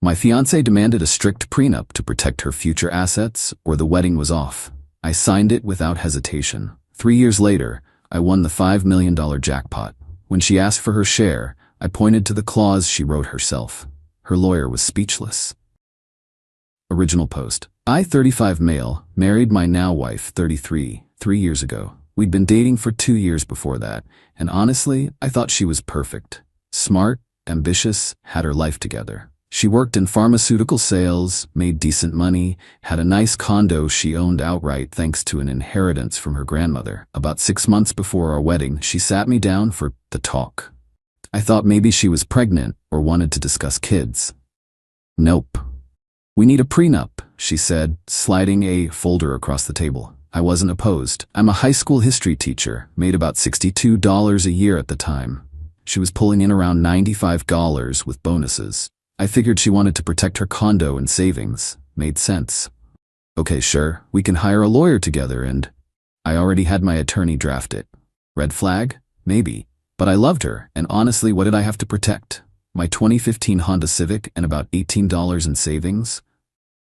My fiancée demanded a strict prenup to protect her future assets, or the wedding was off. I signed it without hesitation. 3 years later, I won the $5 million jackpot. When she asked for her share, I pointed to the clause she wrote herself. Her lawyer was speechless. Original post. I, 35 male, married my now wife, 33, 3 years ago. We'd been dating for 2 years before that, and honestly, I thought she was perfect. Smart, ambitious, had her life together. She worked in pharmaceutical sales, made decent money, had a nice condo she owned outright thanks to an inheritance from her grandmother. About 6 months before our wedding, she sat me down for the talk. I thought maybe she was pregnant or wanted to discuss kids. Nope. We need a prenup, she said, sliding a folder across the table. I wasn't opposed. I'm a high school history teacher, made about $62 a year at the time. She was pulling in around $95 with bonuses. I figured she wanted to protect her condo and savings. Made sense. Okay, sure, we can hire a lawyer together and… I already had my attorney draft it. Red flag? Maybe. But I loved her, and honestly, what did I have to protect? My 2015 Honda Civic and about $18 in savings?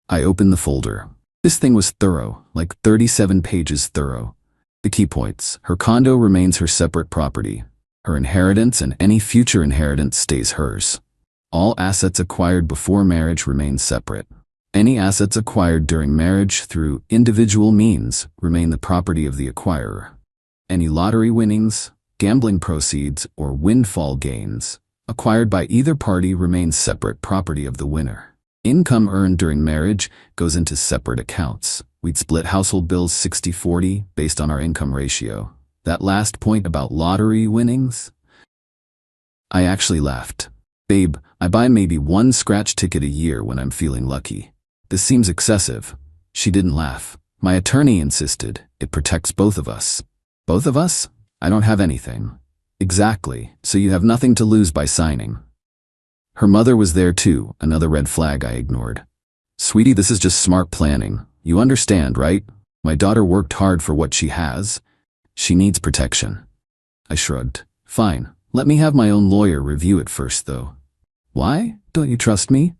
I opened the folder. This thing was thorough, like 37 pages thorough. The key points. Her condo remains her separate property. Her inheritance and any future inheritance stays hers. All assets acquired before marriage remain separate. Any assets acquired during marriage through individual means remain the property of the acquirer. Any lottery winnings, gambling proceeds, or windfall gains acquired by either party remain separate property of the winner. Income earned during marriage goes into separate accounts. We'd split household bills 60-40 based on our income ratio. That last point about lottery winnings? I actually laughed. Babe, I buy maybe one scratch ticket a year when I'm feeling lucky. This seems excessive. She didn't laugh. My attorney insisted. It protects both of us. Both of us? I don't have anything. Exactly, so you have nothing to lose by signing. Her mother was there too, another red flag I ignored. Sweetie, this is just smart planning. You understand, right? My daughter worked hard for what she has. She needs protection. I shrugged. Fine, let me have my own lawyer review it first though. Why? Don't you trust me?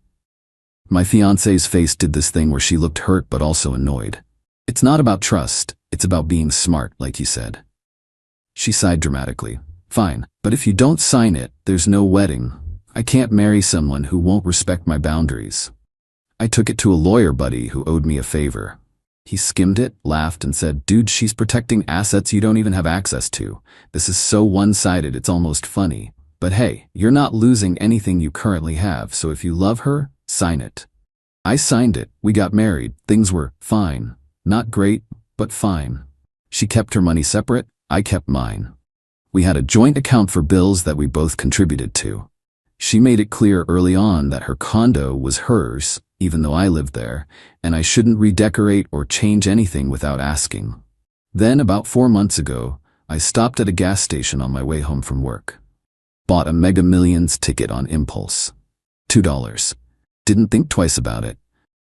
My fiancée's face did this thing where she looked hurt but also annoyed. It's not about trust, it's about being smart, like you said. She sighed dramatically. Fine, but if you don't sign it, there's no wedding. I can't marry someone who won't respect my boundaries. I took it to a lawyer buddy who owed me a favor. He skimmed it, laughed, and said, Dude, she's protecting assets you don't even have access to. This is so one-sided, it's almost funny. But hey, you're not losing anything you currently have, so if you love her, sign it. I signed it. We got married. Things were fine. Not great, but fine. She kept her money separate. I kept mine. We had a joint account for bills that we both contributed to. She made it clear early on that her condo was hers, even though I lived there, and I shouldn't redecorate or change anything without asking. Then, about 4 months ago, I stopped at a gas station on my way home from work. Bought a Mega Millions ticket on impulse. $2. Didn't think twice about it.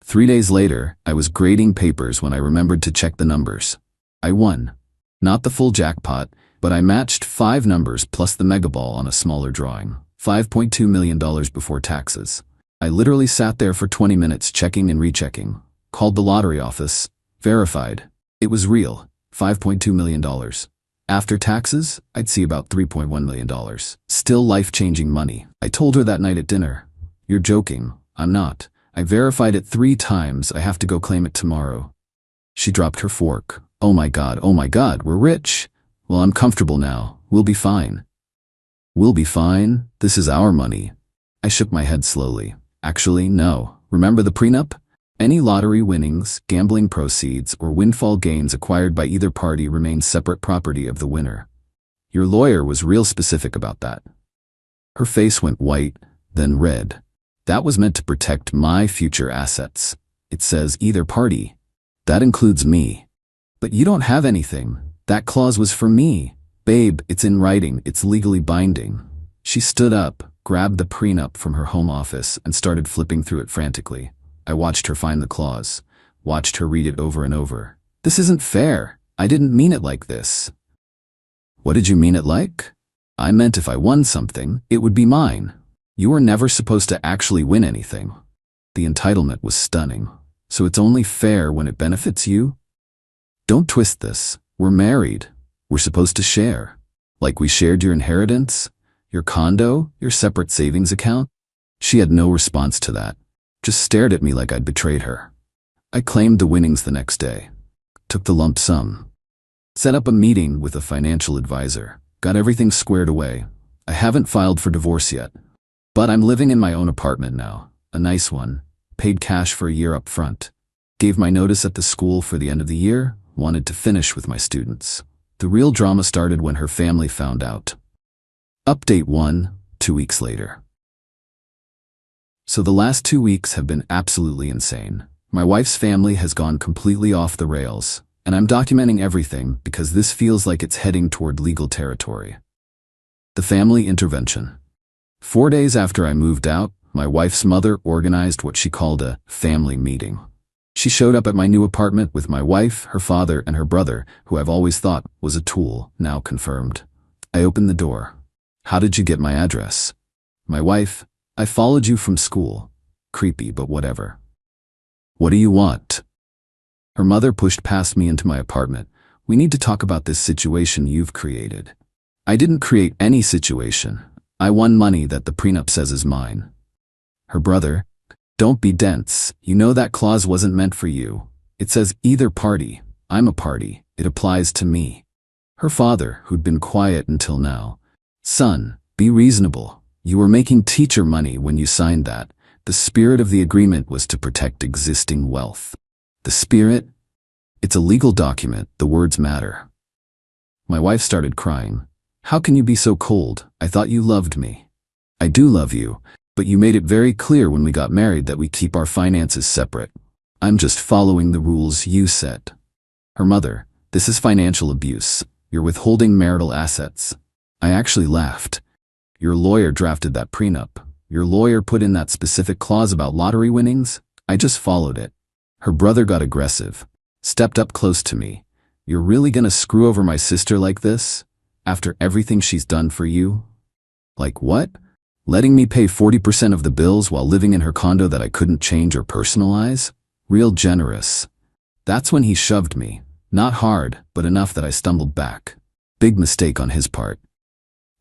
3 days later, I was grading papers when I remembered to check the numbers. I won. Not the full jackpot, but I matched 5 numbers plus the Mega Ball on a smaller drawing. $5.2 million before taxes. I literally sat there for 20 minutes checking and rechecking. Called the lottery office. Verified. It was real. $5.2 million. After taxes, I'd see about $3.1 million. Still life-changing money. I told her that night at dinner. You're joking. I'm not. I verified it 3 times. I have to go claim it tomorrow. She dropped her fork. Oh my God, we're rich. Well, I'm comfortable now. We'll be fine. We'll be fine? This is our money. I shook my head slowly. Actually, no. Remember the prenup? Any lottery winnings, gambling proceeds, or windfall gains acquired by either party remain separate property of the winner. Your lawyer was real specific about that. Her face went white, then red. That was meant to protect my future assets. It says either party. That includes me. But you don't have anything. That clause was for me. Babe, it's in writing. It's legally binding. She stood up, grabbed the prenup from her home office, and started flipping through it frantically. I watched her find the clause, watched her read it over and over. This isn't fair. I didn't mean it like this. What did you mean it like? I meant if I won something, it would be mine. You were never supposed to actually win anything. The entitlement was stunning. So it's only fair when it benefits you? Don't twist this. We're married. We're supposed to share. Like we shared your inheritance, your condo, your separate savings account? She had no response to that. Just stared at me like I'd betrayed her. I claimed the winnings the next day. Took the lump sum. Set up a meeting with a financial advisor. Got everything squared away. I haven't filed for divorce yet. But I'm living in my own apartment now. A nice one. Paid cash for a year up front. Gave my notice at the school for the end of the year. Wanted to finish with my students. The real drama started when her family found out. Update 1, 2 weeks later. So the last 2 weeks have been absolutely insane. My wife's family has gone completely off the rails, and I'm documenting everything because this feels like it's heading toward legal territory. The family intervention. 4 days after I moved out, my wife's mother organized what she called a family meeting. She showed up at my new apartment with my wife, her father, and her brother, who I've always thought was a tool, now confirmed. I opened the door. How did you get my address? My wife, I followed you from school. Creepy, but whatever. What do you want? Her mother pushed past me into my apartment. We need to talk about this situation you've created. I didn't create any situation. I won money that the prenup says is mine. Her brother, don't be dense. You know that clause wasn't meant for you. It says either party. I'm a party. It applies to me. Her father, who'd been quiet until now. Son, be reasonable. You were making teacher money when you signed that. The spirit of the agreement was to protect existing wealth. The spirit? It's a legal document. The words matter. My wife started crying. How can you be so cold? I thought you loved me. I do love you. But you made it very clear when we got married that we keep our finances separate. I'm just following the rules you set. Her mother, this is financial abuse. You're withholding marital assets. I actually laughed. Your lawyer drafted that prenup. Your lawyer put in that specific clause about lottery winnings. I just followed it. Her brother got aggressive. Stepped up close to me. You're really gonna screw over my sister like this? After everything she's done for you? Like what? Letting me pay 40% of the bills while living in her condo that I couldn't change or personalize? Real generous. That's when he shoved me. Not hard, but enough that I stumbled back. Big mistake on his part.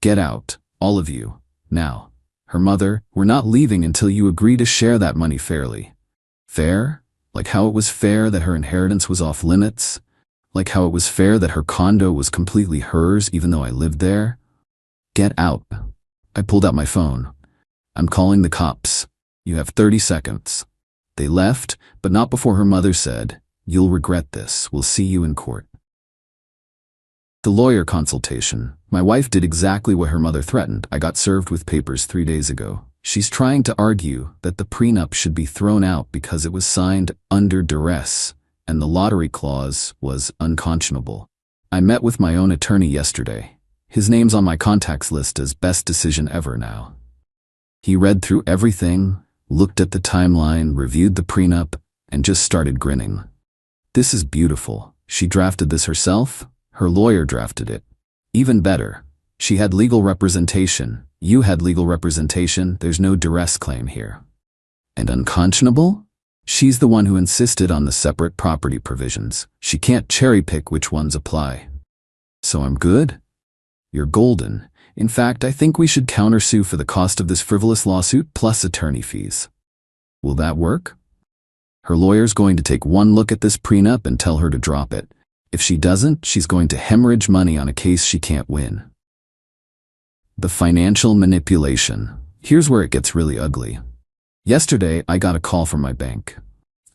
Get out, all of you. Now. Her mother, we're not leaving until you agree to share that money fairly. Fair? Like how it was fair that her inheritance was off limits? Like how it was fair that her condo was completely hers even though I lived there? Get out. I pulled out my phone. I'm calling the cops. You have 30 seconds. They left, but not before her mother said, you'll regret this. We'll see you in court. The lawyer consultation. My wife did exactly what her mother threatened. I got served with papers 3 days ago. She's trying to argue that the prenup should be thrown out because it was signed under duress, and the lottery clause was unconscionable. I met with my own attorney yesterday. His name's on my contacts list as best decision ever now. He read through everything, looked at the timeline, reviewed the prenup, and just started grinning. This is beautiful. She drafted this herself? Her lawyer drafted it. Even better. She had legal representation. You had legal representation. There's no duress claim here. And unconscionable? She's the one who insisted on the separate property provisions. She can't cherry-pick which ones apply. So I'm good? You're golden. In fact, I think we should countersue for the cost of this frivolous lawsuit plus attorney fees. Will that work? Her lawyer's going to take one look at this prenup and tell her to drop it. If she doesn't, she's going to hemorrhage money on a case she can't win. The financial manipulation. Here's where it gets really ugly. Yesterday, I got a call from my bank.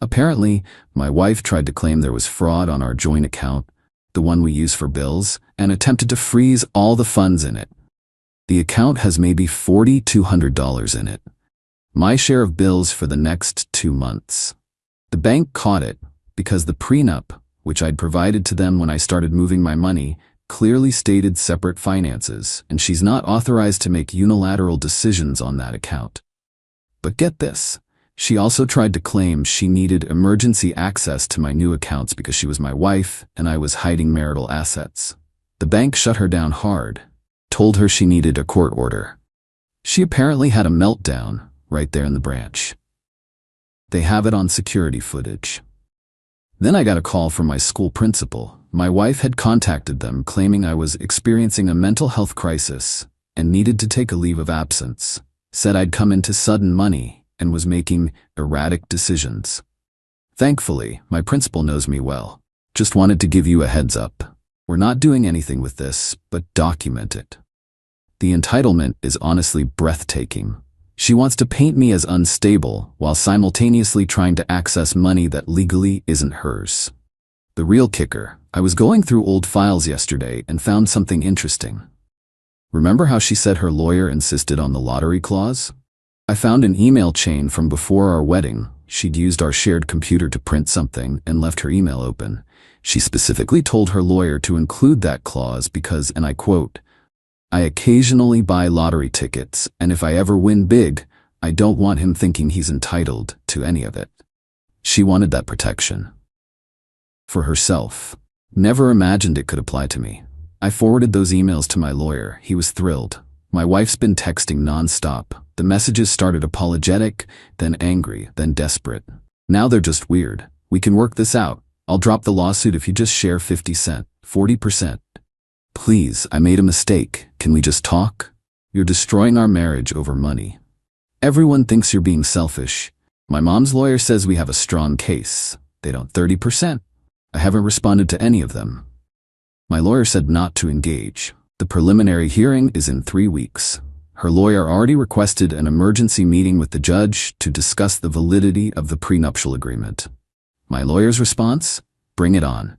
Apparently, my wife tried to claim there was fraud on our joint account, the one we use for bills, and attempted to freeze all the funds in it. The account has maybe $4,200 in it. My share of bills for the next 2 months. The bank caught it because the prenup, which I'd provided to them when I started moving my money, clearly stated separate finances, and she's not authorized to make unilateral decisions on that account. But get this. She also tried to claim she needed emergency access to my new accounts because she was my wife and I was hiding marital assets. The bank shut her down hard, told her she needed a court order. She apparently had a meltdown right there in the branch. They have it on security footage. Then I got a call from my school principal. My wife had contacted them claiming I was experiencing a mental health crisis and needed to take a leave of absence. Said I'd come into sudden money and was making erratic decisions. Thankfully, my principal knows me well. Just wanted to give you a heads up. We're not doing anything with this, but document it. The entitlement is honestly breathtaking. She wants to paint me as unstable while simultaneously trying to access money that legally isn't hers. The real kicker, I was going through old files yesterday and found something interesting. Remember how she said her lawyer insisted on the lottery clause? I found an email chain from before our wedding. She'd used our shared computer to print something and left her email open. She specifically told her lawyer to include that clause because, and I quote, "I occasionally buy lottery tickets, and if I ever win big, I don't want him thinking he's entitled to any of it." She wanted that protection. For herself. Never imagined it could apply to me. I forwarded those emails to my lawyer. He was thrilled. My wife's been texting nonstop. The messages started apologetic, then angry, then desperate. Now they're just weird. "We can work this out. I'll drop the lawsuit if you just share 50 cents, 40%. Please, I made a mistake. Can we just talk? You're destroying our marriage over money. Everyone thinks you're being selfish. My mom's lawyer says we have a strong case. They don't 30%. I haven't responded to any of them. My lawyer said not to engage. The preliminary hearing is in 3 weeks. Her lawyer already requested an emergency meeting with the judge to discuss the validity of the prenuptial agreement. My lawyer's response? Bring it on.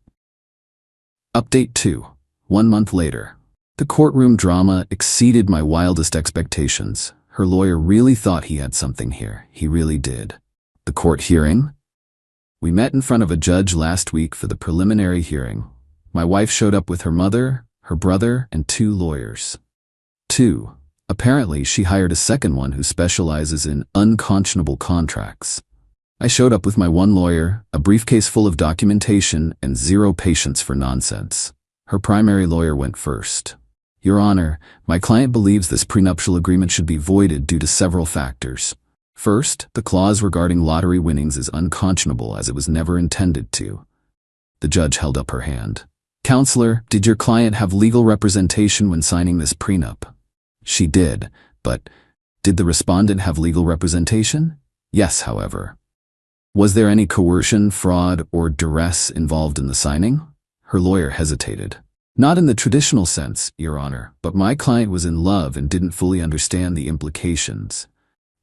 Update 2. 1 month later. The courtroom drama exceeded my wildest expectations. Her lawyer really thought he had something here. He really did. The court hearing? We met in front of a judge last week for the preliminary hearing. My wife showed up with her mother, her brother, and 2 lawyers. 2. Apparently, she hired a second one who specializes in unconscionable contracts. I showed up with my 1 lawyer, a briefcase full of documentation, and 0 patience for nonsense. Her primary lawyer went first. Your Honor, my client believes this prenuptial agreement should be voided due to several factors. First, the clause regarding lottery winnings is unconscionable as it was never intended to. The judge held up her hand. Counselor, did your client have legal representation when signing this prenup? She did, but did the respondent have legal representation? Yes, however. Was there any coercion, fraud, or duress involved in the signing? Her lawyer hesitated. Not in the traditional sense, Your Honor, but my client was in love and didn't fully understand the implications.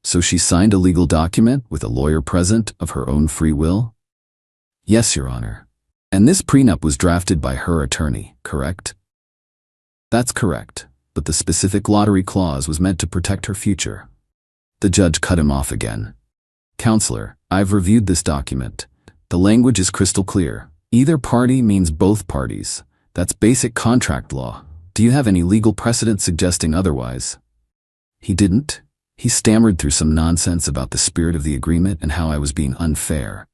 So she signed a legal document with a lawyer present of her own free will? Yes, Your Honor. And this prenup was drafted by her attorney, correct? That's correct, but the specific lottery clause was meant to protect her future. The judge cut him off again. Counselor, I've reviewed this document. The language is crystal clear. Either party means both parties. That's basic contract law. Do you have any legal precedent suggesting otherwise? He didn't. He stammered through some nonsense about the spirit of the agreement and how I was being unfair.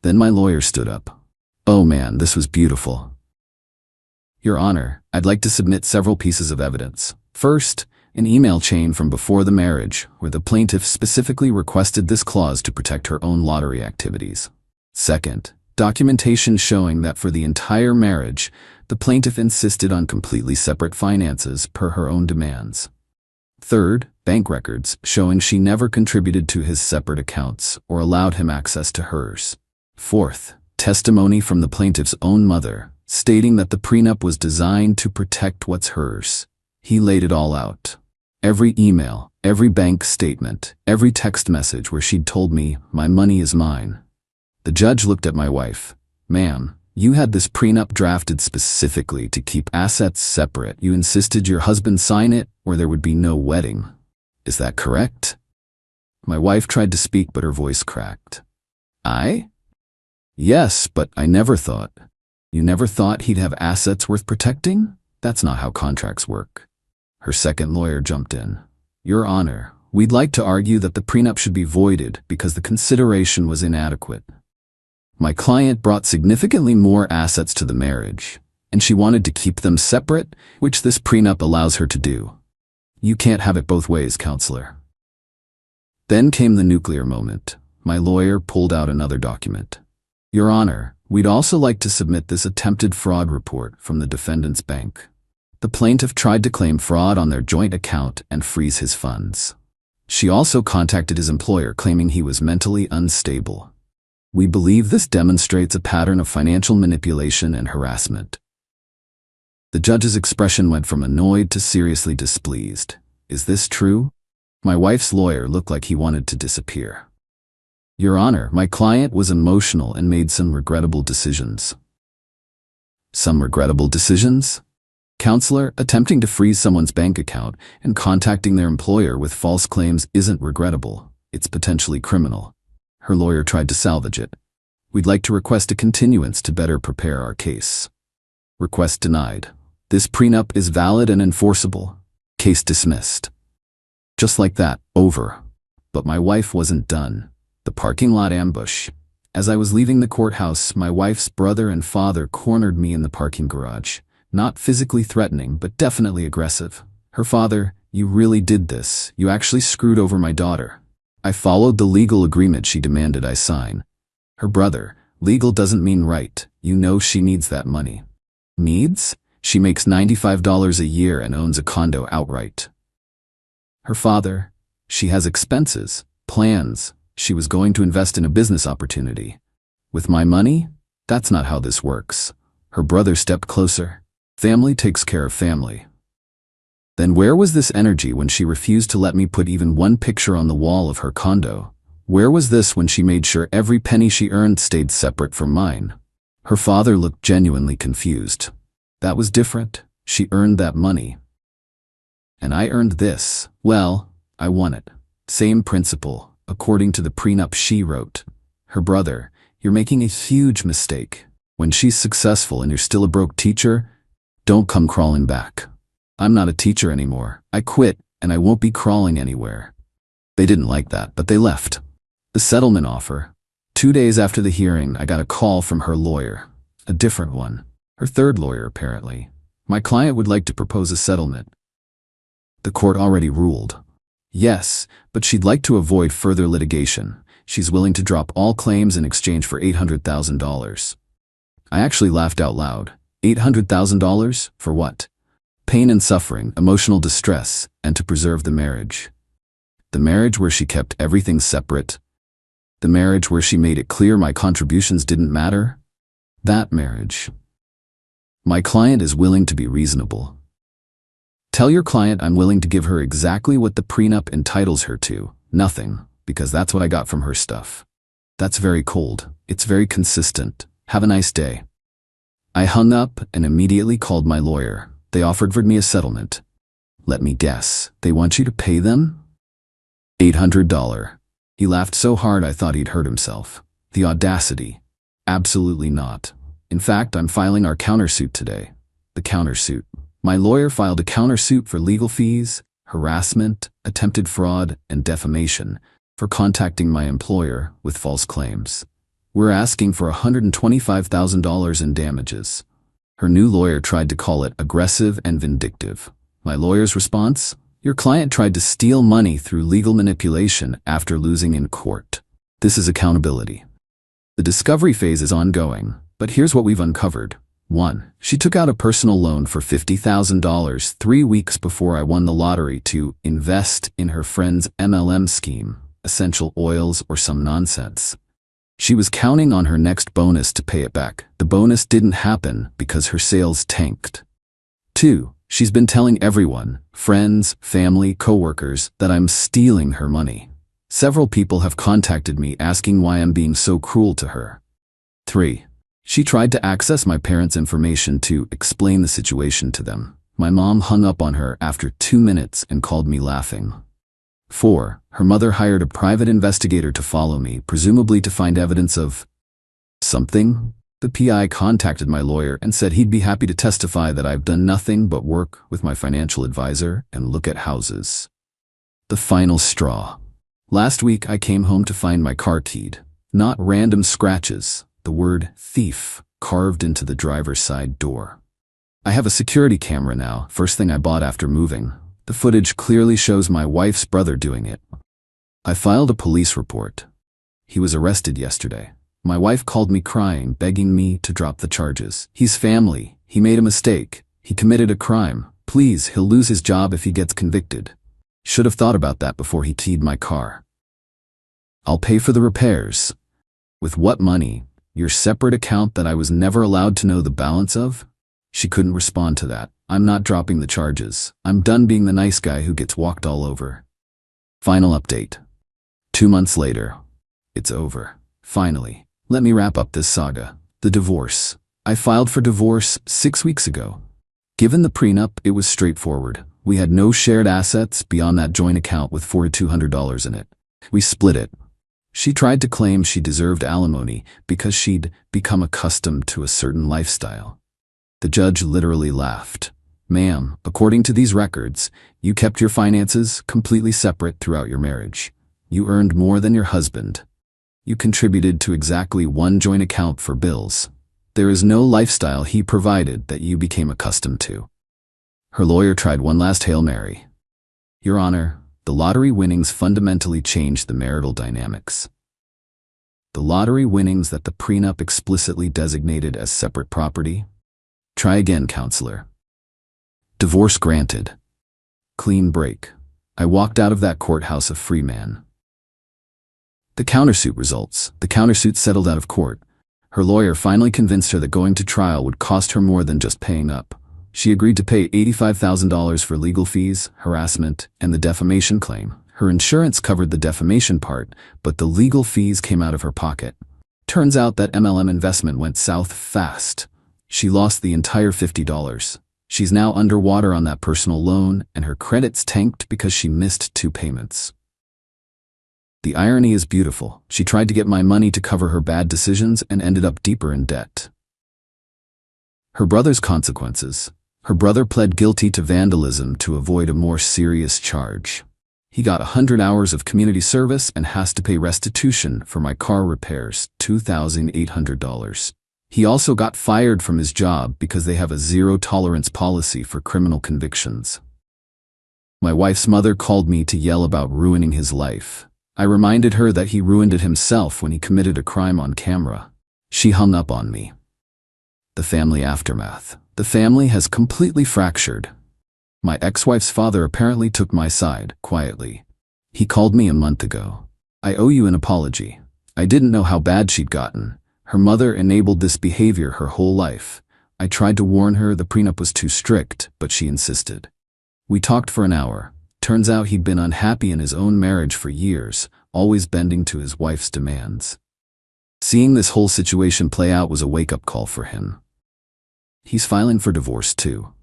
Then my lawyer stood up. Oh man, this was beautiful. Your Honor, I'd like to submit several pieces of evidence. First, an email chain from before the marriage, where the plaintiff specifically requested this clause to protect her own lottery activities. Second, documentation showing that for the entire marriage, the plaintiff insisted on completely separate finances per her own demands. Third, bank records showing she never contributed to his separate accounts or allowed him access to hers. Fourth, testimony from the plaintiff's own mother, stating that the prenup was designed to protect what's hers. He laid it all out. Every email, every bank statement, every text message where she'd told me, my money is mine. The judge looked at my wife. Ma'am, you had this prenup drafted specifically to keep assets separate. You insisted your husband sign it or there would be no wedding. Is that correct? My wife tried to speak, but her voice cracked. Yes, but I never thought. You never thought he'd have assets worth protecting? That's not how contracts work. Her second lawyer jumped in. Your Honor, we'd like to argue that the prenup should be voided because the consideration was inadequate. My client brought significantly more assets to the marriage, and she wanted to keep them separate, which this prenup allows her to do. You can't have it both ways, Counselor. Then came the nuclear moment. My lawyer pulled out another document. Your Honor, we'd also like to submit this attempted fraud report from the defendant's bank. The plaintiff tried to claim fraud on their joint account and freeze his funds. She also contacted his employer claiming he was mentally unstable. We believe this demonstrates a pattern of financial manipulation and harassment. The judge's expression went from annoyed to seriously displeased. Is this true? My wife's lawyer looked like he wanted to disappear. Your Honor, my client was emotional and made some regrettable decisions. Some regrettable decisions? Counselor, attempting to freeze someone's bank account and contacting their employer with false claims isn't regrettable. It's potentially criminal. Her lawyer tried to salvage it. We'd like to request a continuance to better prepare our case. Request denied. This prenup is valid and enforceable. Case dismissed. Just like that, over. But my wife wasn't done. The parking lot ambush. As I was leaving the courthouse, my wife's brother and father cornered me in the parking garage. Not physically threatening, but definitely aggressive. Her father, you really did this. You actually screwed over my daughter. I followed the legal agreement she demanded I sign. Her brother, legal doesn't mean right. You know she needs that money. Needs? She makes $95 a year and owns a condo outright. Her father, she has expenses, plans. She was going to invest in a business opportunity. With my money? That's not how this works. Her brother stepped closer. Family takes care of family. Then where was this energy when she refused to let me put even one picture on the wall of her condo? Where was this when she made sure every penny she earned stayed separate from mine? Her father looked genuinely confused. That was different. She earned that money. And I earned this. Well, I won it. Same principle, according to the prenup she wrote. Her brother, you're making a huge mistake. When she's successful and you're still a broke teacher, don't come crawling back. I'm not a teacher anymore. I quit, and I won't be crawling anywhere. They didn't like that, but they left. The settlement offer. 2 days after the hearing, I got a call from her lawyer. A different one. Her third lawyer, apparently. My client would like to propose a settlement. The court already ruled. Yes, but she'd like to avoid further litigation. She's willing to drop all claims in exchange for $800,000. I actually laughed out loud. $800,000? For what? Pain and suffering, emotional distress, and to preserve the marriage. The marriage where she kept everything separate. The marriage where she made it clear my contributions didn't matter. That marriage. My client is willing to be reasonable. Tell your client I'm willing to give her exactly what the prenup entitles her to, nothing, because that's what I got from her stuff. That's very cold. It's very consistent. Have a nice day. I hung up and immediately called my lawyer. They offered me a settlement. Let me guess, they want you to pay them? $800. He laughed so hard I thought he'd hurt himself. The audacity. Absolutely not. In fact, I'm filing our countersuit today. The countersuit. My lawyer filed a countersuit for legal fees, harassment, attempted fraud, and defamation for contacting my employer with false claims. We're asking for $125,000 in damages. Her new lawyer tried to call it aggressive and vindictive. My lawyer's response? Your client tried to steal money through legal manipulation after losing in court. This is accountability. The discovery phase is ongoing, but here's what we've uncovered. 1. She took out a personal loan for $50,000 3 weeks before I won the lottery to invest in her friend's MLM scheme, essential oils or some nonsense. She was counting on her next bonus to pay it back. The bonus didn't happen because her sales tanked. 2. She's been telling everyone, friends, family, coworkers, that I'm stealing her money. Several people have contacted me asking why I'm being so cruel to her. 3. She tried to access my parents' information to explain the situation to them. My mom hung up on her after 2 minutes and called me laughing. 4. Her mother hired a private investigator to follow me, presumably to find evidence of something. The PI contacted my lawyer and said he'd be happy to testify that I've done nothing but work with my financial advisor and look at houses. The final straw. Last week I came home to find my car keyed. Not random scratches, the word thief carved into the driver's side door. I have a security camera now, first thing I bought after moving. The footage clearly shows my wife's brother doing it. I filed a police report. He was arrested yesterday. My wife called me crying, begging me to drop the charges. He's family. He made a mistake. He committed a crime. Please, he'll lose his job if he gets convicted. Should have thought about that before he keyed my car. I'll pay for the repairs. With what money? Your separate account that I was never allowed to know the balance of? She couldn't respond to that. I'm not dropping the charges. I'm done being the nice guy who gets walked all over. Final update. 2 months later. It's over. Finally. Let me wrap up this saga. The divorce. I filed for divorce 6 weeks ago. Given the prenup, it was straightforward. We had no shared assets beyond that joint account with $4,200 in it. We split it. She tried to claim she deserved alimony because she'd become accustomed to a certain lifestyle. The judge literally laughed. Ma'am, according to these records, you kept your finances completely separate throughout your marriage. You earned more than your husband. You contributed to exactly one joint account for bills. There is no lifestyle he provided that you became accustomed to. Her lawyer tried one last Hail Mary. Your Honor, the lottery winnings fundamentally changed the marital dynamics. The lottery winnings that the prenup explicitly designated as separate property? Try again, counselor. Divorce granted. Clean break. I walked out of that courthouse a free man. The countersuit results. The countersuit settled out of court. Her lawyer finally convinced her that going to trial would cost her more than just paying up. She agreed to pay $85,000 for legal fees, harassment, and the defamation claim. Her insurance covered the defamation part, but the legal fees came out of her pocket. Turns out that MLM investment went south fast. She lost the entire $50. She's now underwater on that personal loan, and her credits tanked because she missed 2 payments. The irony is beautiful. She tried to get my money to cover her bad decisions and ended up deeper in debt. Her brother's consequences. Her brother pled guilty to vandalism to avoid a more serious charge. He got 100 hours of community service and has to pay restitution for my car repairs, $2,800. He also got fired from his job because they have a zero-tolerance policy for criminal convictions. My wife's mother called me to yell about ruining his life. I reminded her that he ruined it himself when he committed a crime on camera. She hung up on me. The family aftermath. The family has completely fractured. My ex-wife's father apparently took my side, quietly. He called me a month ago. I owe you an apology. I didn't know how bad she'd gotten. Her mother enabled this behavior her whole life. I tried to warn her the prenup was too strict, but she insisted. We talked for an hour. Turns out he'd been unhappy in his own marriage for years, always bending to his wife's demands. Seeing this whole situation play out was a wake-up call for him. He's filing for divorce too.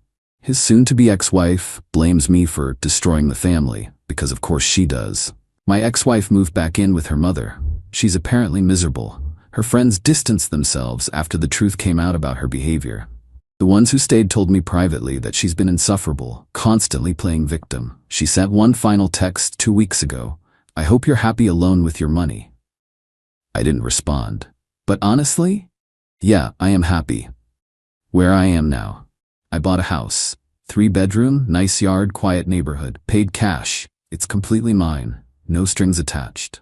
His soon-to-be ex-wife blames me for destroying the family, because of course she does. My ex-wife moved back in with her mother. She's apparently miserable. Her friends distanced themselves after the truth came out about her behavior. The ones who stayed told me privately that she's been insufferable, constantly playing victim. She sent one final text 2 weeks ago. I hope you're happy alone with your money. I didn't respond. But honestly, yeah, I am happy. Where I am now. I bought a house. 3-bedroom, nice yard, quiet neighborhood. Paid cash. It's completely mine. No strings attached.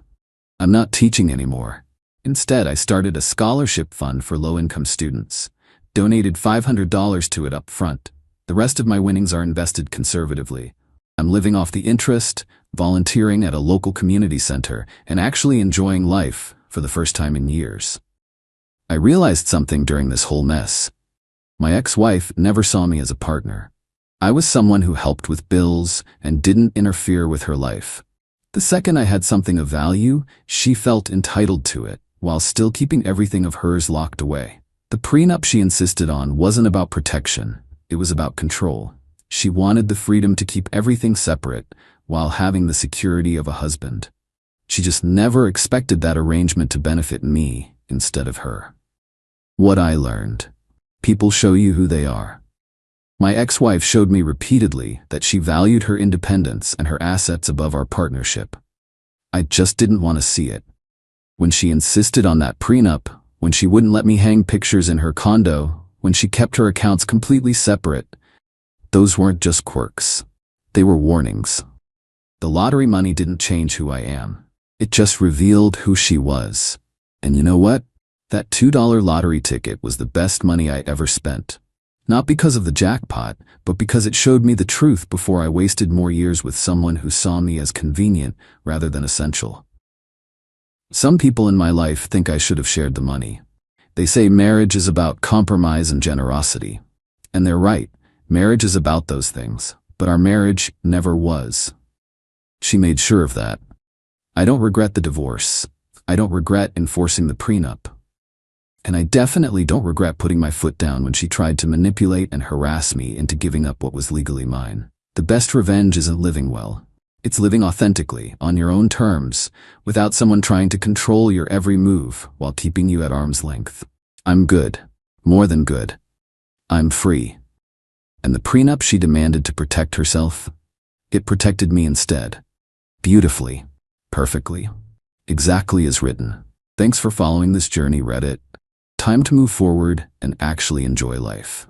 I'm not teaching anymore. Instead, I started a scholarship fund for low-income students. Donated $500 to it up front. The rest of my winnings are invested conservatively. I'm living off the interest, volunteering at a local community center, and actually enjoying life for the first time in years. I realized something during this whole mess. My ex-wife never saw me as a partner. I was someone who helped with bills and didn't interfere with her life. The second I had something of value, she felt entitled to it, while still keeping everything of hers locked away. The prenup she insisted on wasn't about protection, it was about control. She wanted the freedom to keep everything separate, while having the security of a husband. She just never expected that arrangement to benefit me instead of her. What I learned. People show you who they are. My ex-wife showed me repeatedly that she valued her independence and her assets above our partnership. I just didn't want to see it. When she insisted on that prenup, when she wouldn't let me hang pictures in her condo, when she kept her accounts completely separate, those weren't just quirks. They were warnings. The lottery money didn't change who I am. It just revealed who she was. And you know what? That $2 lottery ticket was the best money I ever spent. Not because of the jackpot, but because it showed me the truth before I wasted more years with someone who saw me as convenient rather than essential. Some people in my life think I should have shared the money. They say marriage is about compromise and generosity. And they're right, marriage is about those things, but our marriage never was. She made sure of that. I don't regret the divorce. I don't regret enforcing the prenup. And I definitely don't regret putting my foot down when she tried to manipulate and harass me into giving up what was legally mine. The best revenge isn't living well. It's living authentically, on your own terms, without someone trying to control your every move while keeping you at arm's length. I'm good. More than good. I'm free. And the prenup she demanded to protect herself, it protected me instead. Beautifully. Perfectly. Exactly as written. Thanks for following this journey, Reddit. Time to move forward and actually enjoy life.